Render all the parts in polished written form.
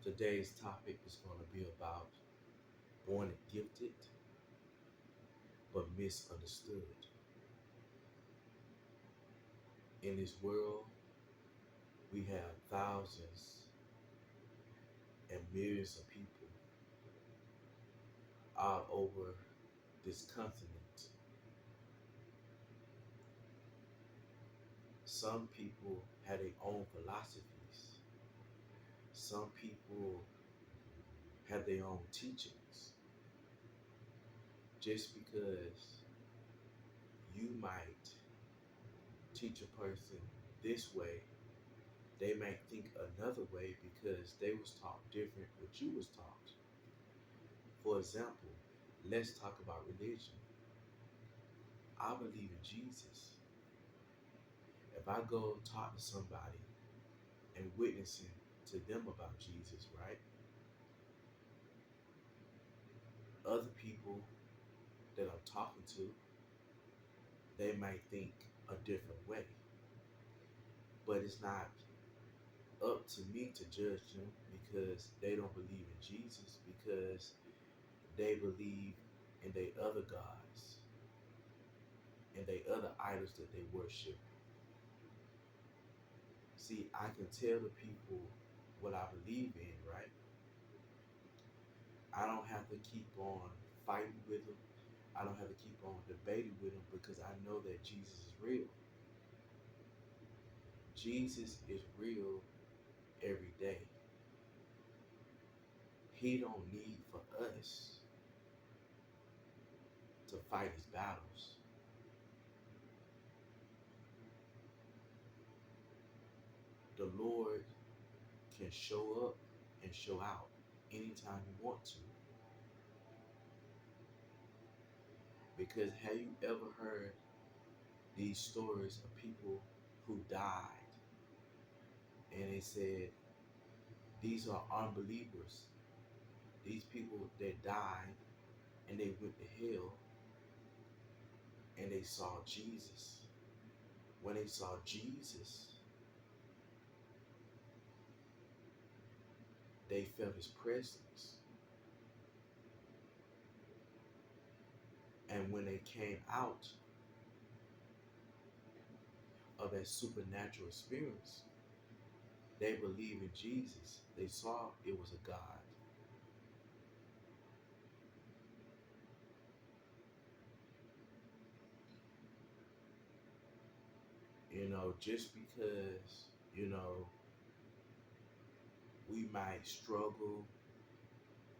Today's topic is going to be about born gifted but misunderstood. In this world, we have thousands and millions of people all over this continent. Some people have their own philosophies. Some people have their own teachings. Just because you might teach a person this way, they might think another way because they was taught different what you was taught. For example, let's talk about religion. I believe in Jesus. If I go talk to somebody and witnessing to them about Jesus, right? Other people that I'm talking to, they might think a different way. But it's not up to me to judge them because they don't believe in Jesus, because they believe in their other gods and their other idols that they worship. See, I can tell the people what I believe in, right? I don't have to keep on fighting with them. I don't have to keep on debating with them because I know that Jesus is real. Jesus is real every day. He don't need for us to fight his battles. The Lord can show up and show out anytime you want to. Because have you ever heard these stories of people who died and they said these are unbelievers? These people that died and they went to hell and they saw Jesus. When they saw Jesus, they felt his presence. And when they came out of that supernatural experience, they believed in Jesus. They saw it was a God. Just because, we might struggle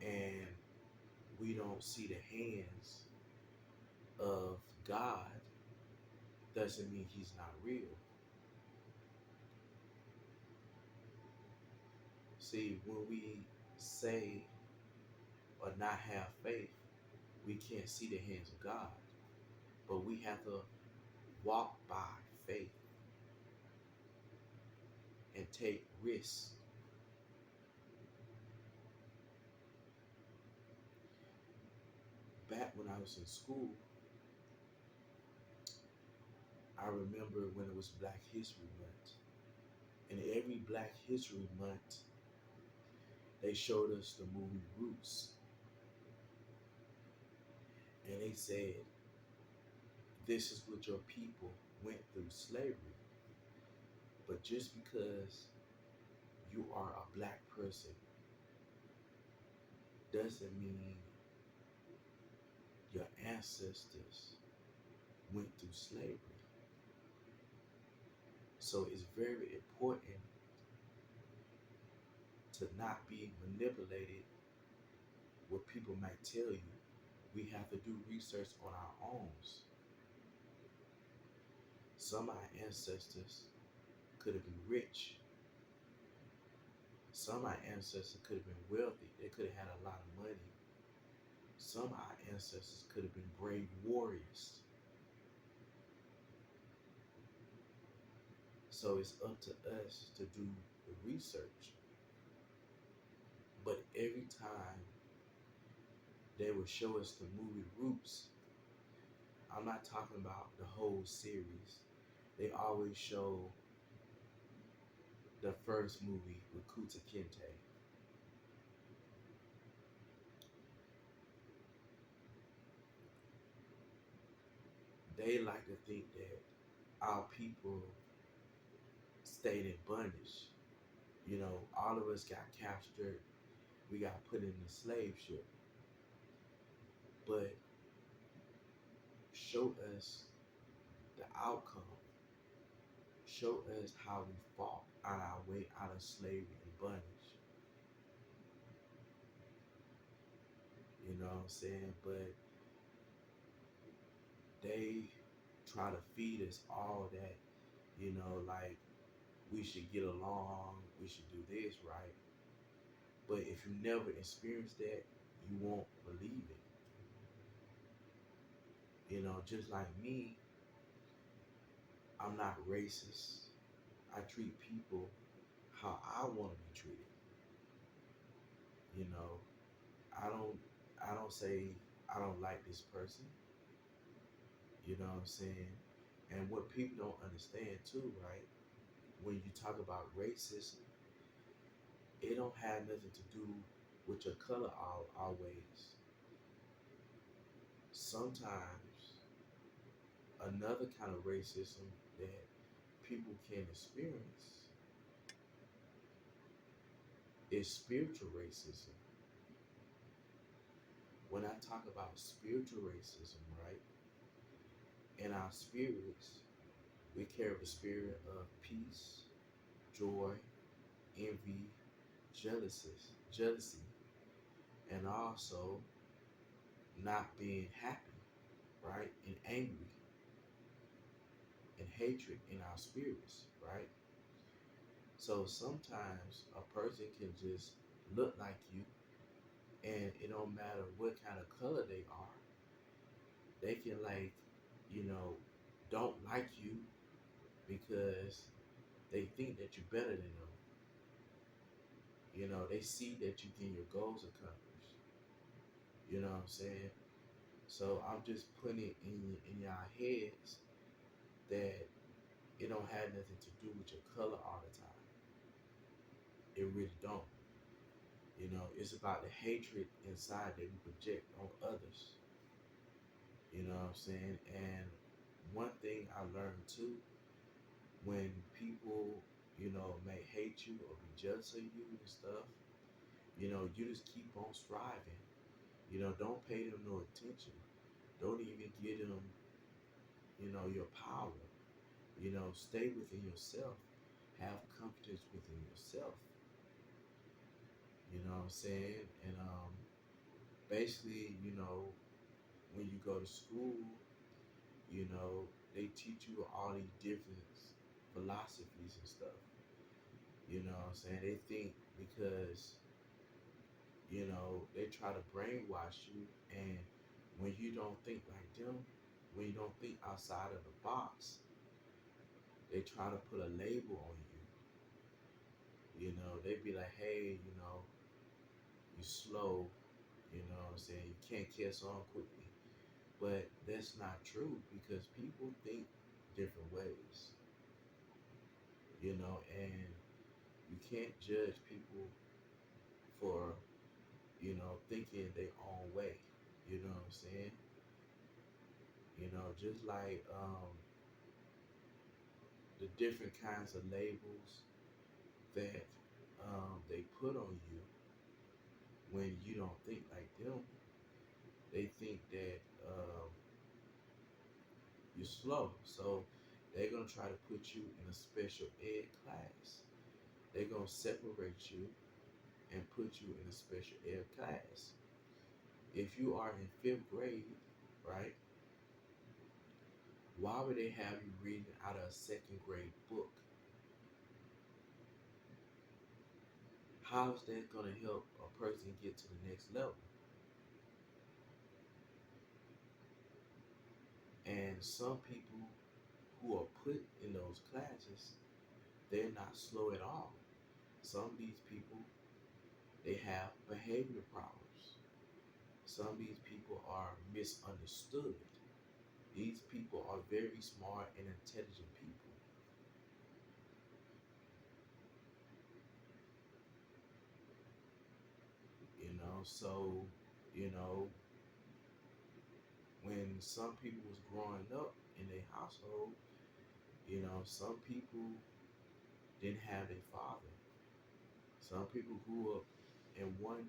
and we don't see the hands of God doesn't mean he's not real. See, when we say or not have faith, we can't see the hands of God. But we have to walk by faith and take risks. Back when I was in school, I remember when it was Black History Month. And every Black History Month, they showed us the movie Roots. And they said, this is what your people went through slavery. But just because you are a black person doesn't mean your ancestors went through slavery. So it's very important to not be manipulated what people might tell you. We have to do research on our own. Some of our ancestors could have been rich. Some of our ancestors could have been wealthy. They could have had a lot of money. Some of our ancestors could have been brave warriors. So it's up to us to do the research. But every time they would show us the movie Roots, I'm not talking about the whole series. They always show the first movie with Kuta Kinte. they like to think that our people stayed in bondage. You know, all of us got captured. We got put in the slave ship. But show us the outcome. Show us how we fought on our way out of slavery and bondage. You know what I'm saying? But they try to feed us all that, like we should get along, we should do this, right? But if you never experience that, you won't believe it. Just like me, I'm not racist. I treat people how I want to be treated. You know, I don't I don't say I don't like this person. You know what I'm saying? And what people don't understand too, right? When you talk about racism, it don't have nothing to do with your color always. Sometimes another kind of racism that people can experience is spiritual racism. When I talk about spiritual racism, right? In our spirits, we carry the spirit of peace, joy, envy, jealousy, and also not being happy, right? And angry and hatred in our spirits, right? So sometimes a person can just look like you and it don't matter what kind of color they are. They can you know, don't like you because they think that you're better than them. They see that you get your goals accomplished. You know what I'm saying? So I'm just putting it in your heads that it don't have nothing to do with your color all the time. It really don't. It's about the hatred inside that we project on others. You know what I'm saying? And one thing I learned too, when people, may hate you or be jealous of you and stuff, you just keep on striving. Don't pay them no attention. Don't even give them, your power. Stay within yourself. Have confidence within yourself. You know what I'm saying? And basically, when you go to school, they teach you all these different philosophies and stuff. You know what I'm saying? They think because, they try to brainwash you, and when you don't think like them, when you don't think outside of the box, they try to put a label on you. They be like, hey, you slow, what I'm saying? You can't catch on quickly. But that's not true because people think different ways, and you can't judge people for, thinking their own way. You know what I'm saying? Just like the different kinds of labels that they put on you when you don't think like them, they think that you're slow. So they're going to try to put you in a special ed class. They're going to separate you and put you in a special ed class. If you are in fifth grade, right, why would they have you reading out of a second grade book? How is that going to help a person get to the next level? And some people who are put in those classes, they're not slow at all. Some of these people, they have behavior problems. Some of these people are misunderstood. These people are very smart and intelligent people. So, you know, when some people was growing up in their household. Some people didn't have a father. Some people grew up in one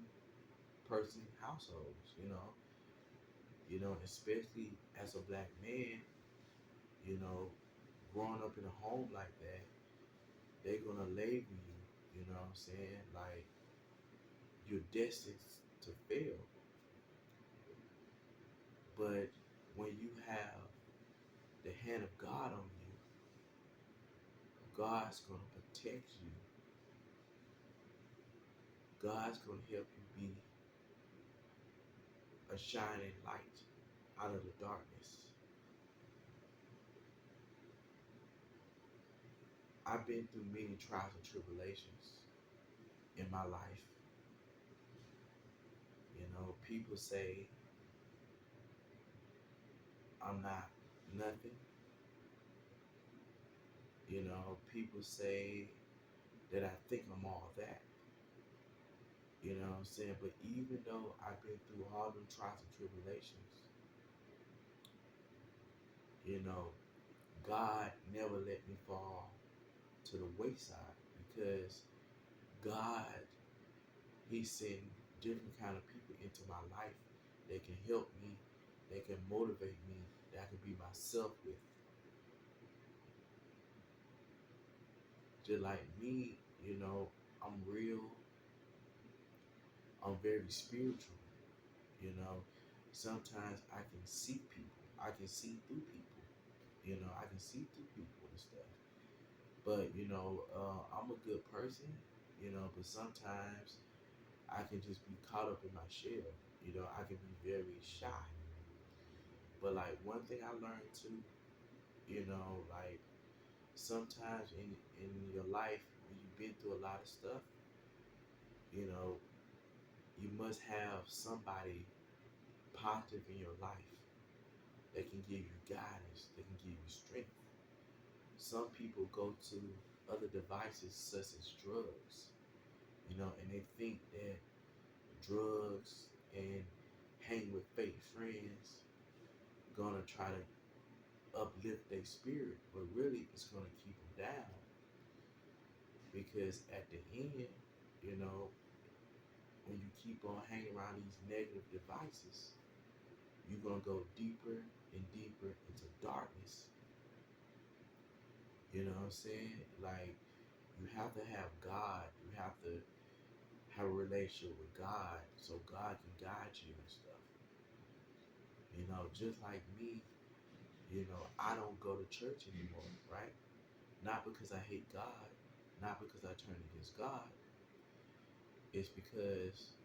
person households. Especially as a black man, you know, growing up in a home like that, they're gonna label you. You know what I'm saying? Like you're destined to fail. But when you have the hand of God on you, God's gonna protect you. God's gonna help you be a shining light out of the darkness. I've been through many trials and tribulations in my life. People say I'm not nothing. People say that I think I'm all that. You know what I'm saying? But even though I've been through all them trials and tribulations, you know, God never let me fall to the wayside because God, He sent different kind of people into my life that can help me, that can motivate me, that I can be myself with. Just like me, I'm real, I'm very spiritual, you know. Sometimes I can see people, I can see through people, I can see through people and stuff. But, I'm a good person, but sometimes I can just be caught up in my shell. I can be very shy. But like one thing I learned too, like sometimes in your life when you've been through a lot of stuff, you know, you must have somebody positive in your life that can give you guidance, that can give you strength. Some people go to other devices such as drugs, and they think that drugs and hang with fake friends gonna try to uplift their spirit, but really it's gonna keep them down because at the end, you know, when you keep on hanging around these negative devices, you're gonna go deeper and deeper into darkness. You know what I'm saying? Like you have to have God. You have to have a relationship with God so God can guide you and stuff. Just like me, I don't go to church anymore, right? Not because I hate God, not because I turn against God. It's because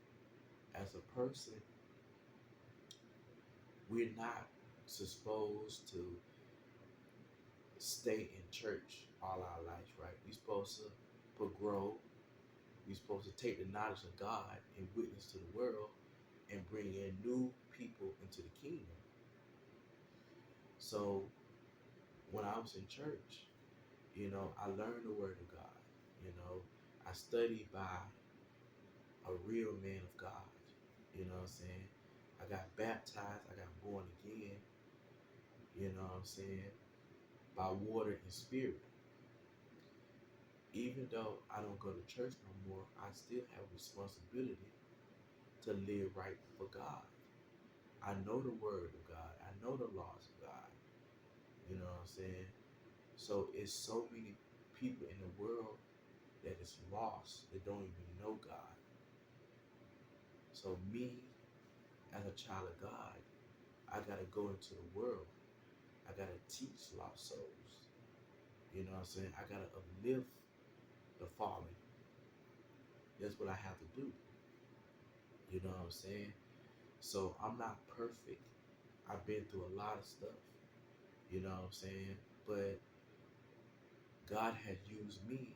as a person, we're not supposed to stay in church all our life, right? We're supposed to grow. We're supposed to take the knowledge of God and witness to the world and bring in new people into the kingdom. So when I was in church, I learned the word of God. I studied by a real man of God. You know what I'm saying? I got baptized, I got born again, by water and spirit. Even though I don't go to church no more, I still have responsibility to live right for God. I know the word of God. I know the laws of God. You know what I'm saying? So it's so many people in the world that is lost that don't even know God. So me, as a child of God, I gotta go into the world. I gotta teach lost souls. You know what I'm saying? I gotta uplift the fallen. That's what I have to do. You know what I'm saying? So I'm not perfect. I've been through a lot of stuff. You know what I'm saying? But God has used me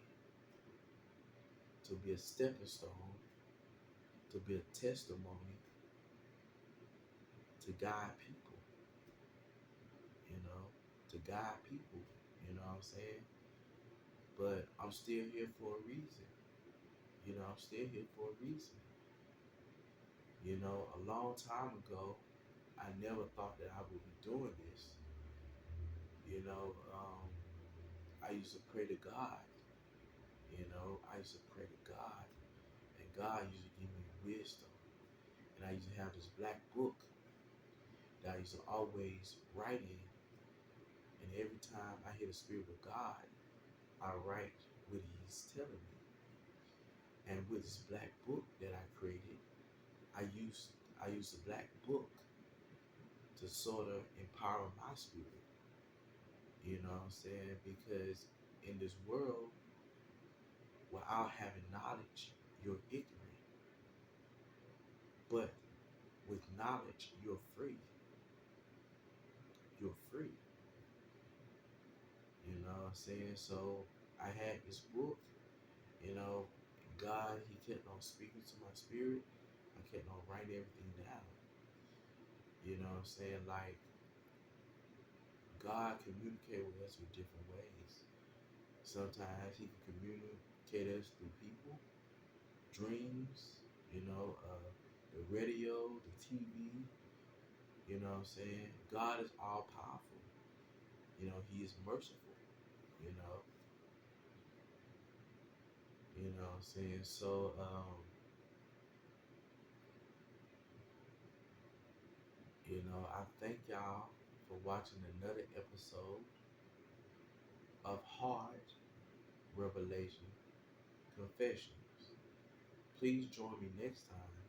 to be a stepping stone, to be a testimony, to guide people, you know, to guide people, you know what I'm saying? But I'm still here for a reason. I'm still here for a reason. A long time ago, I never thought that I would be doing this. You know, I used to pray to God. I used to pray to God, and God used to give me wisdom. And I used to have this black book that I used to always write in. And every time I hear the Spirit of God, I write what He's telling me. And with this black book that I created, I used I used the black book to sort of empower my spirit. You know what I'm saying? Because in this world, without having knowledge, you're ignorant. But with knowledge, you're free. You're free. You know what I'm saying? So I had this book, you know, God, He kept on speaking to my spirit. I kept on writing everything down. You know what I'm saying? Like, God communicate with us with different ways. Sometimes He can communicate us through people, dreams, the radio, the TV. You know what I'm saying? God is all powerful. He is merciful. You know, what I'm saying? So, I thank y'all for watching another episode of Hard Revelation Confessions. Please join me next time